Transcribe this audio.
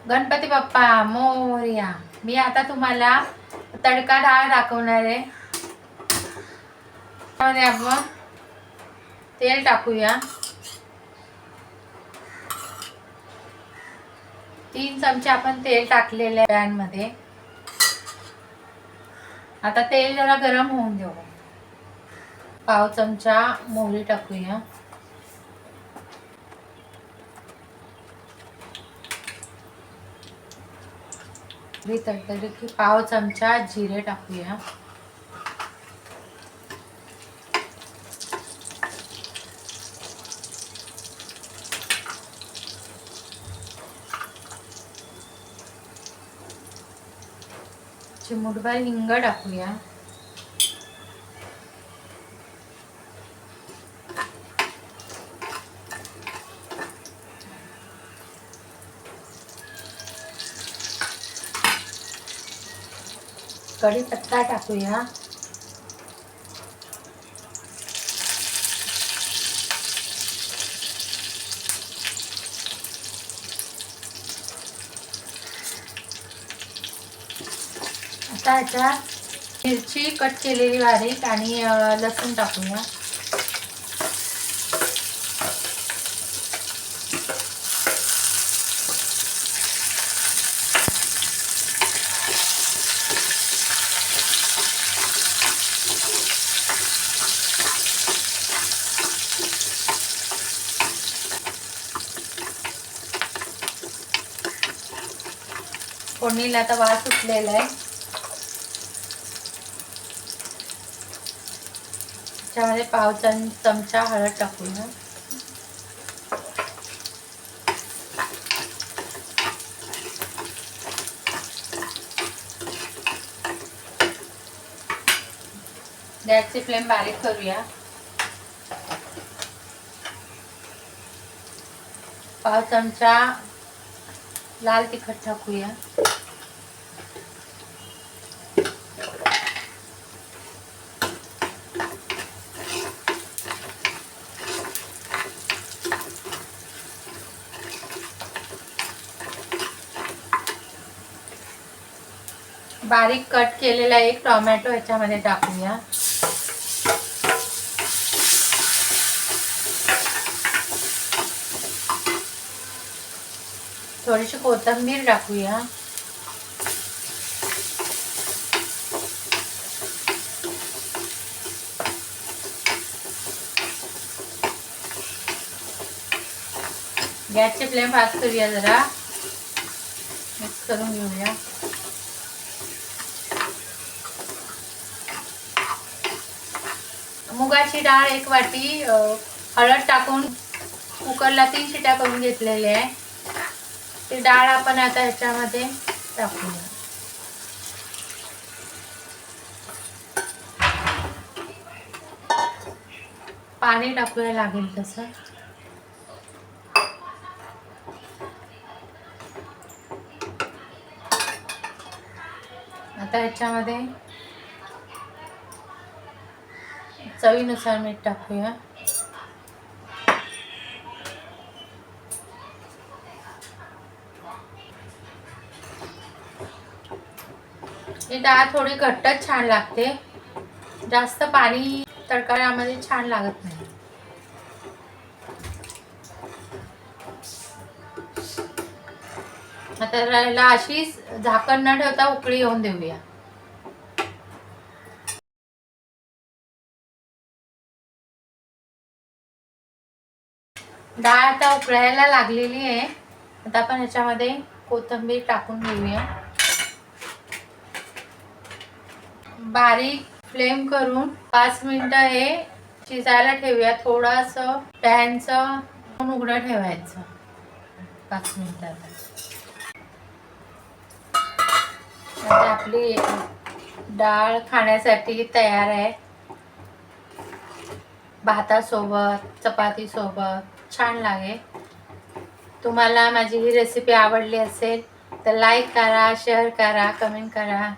गणपती बाप्पा मोरया. मी आता तुम्हाला तडका डाळ दाखवणार आहे. त्यामध्ये आपण तेल टाकूया. 3 चमचे आपण तेल टाकलेले आहे पॅन मध्ये. आता तेल जरा गरम होऊन देऊ. पाव चमचा मोहरी टाकूया. तडतडली की पाव चमचा जिरे टाकूया. चिमूटभर हिंग टाकूया. कढीपत्ता टाकूया. आता ह्याच्यात मिरची कट केलेली बारीक आणि लसूण टाकूया. फोडणीला आता वास सुटलेला आहे. त्याच्यामध्ये पाव चमचा हळद टाकूया. गॅसची फ्लेम बारीक करूया. पाव चमचा लाल तिखट टाकूया. बारीक कट केलेला एक टोमॅटो ह्याच्यामध्ये टाकूया. थोडीशी कोथिंबीर टाकूया. गॅसची फ्लेम फास्ट करूया. जरा मिक्स करून घेऊया. मुगाची डाळ 1 वाटी हळद टाकून कुकरला 3 शिट्या करून घेतलेल्या आहे. ती डाळ आपण आता ह्याच्यामध्ये टाकूया. पाणी टाकूया लागेल तसं. आता ह्याच्यामध्ये चवीनुसार मीठ टाकूया. ही डाळ थोडी घट्टच छान लागते. जास्त पाणी तडकामध्ये छान लागत नाही. आता याला अशीच झाकण न ठेवता उकळी येऊन देऊया. डाळ आता उकळायला लागलेली आहे. आता आपण ह्याच्यामध्ये कोथिंबीर टाकून घेऊया. बारीक फ्लेम करून 5 मिनिटं हे शिजायला ठेवूया. थोडंसं पॅनचं उघडं ठेवायचं 5 मिनिटात. आता आपली डाळ खाण्यासाठी तयार आहे. भातासोबत, चपातीसोबत छान लागेल. तुम्हाला माझी ही रेसिपी आवडली असेल तर लाईक करा, शेअर करा, कमेंट करा.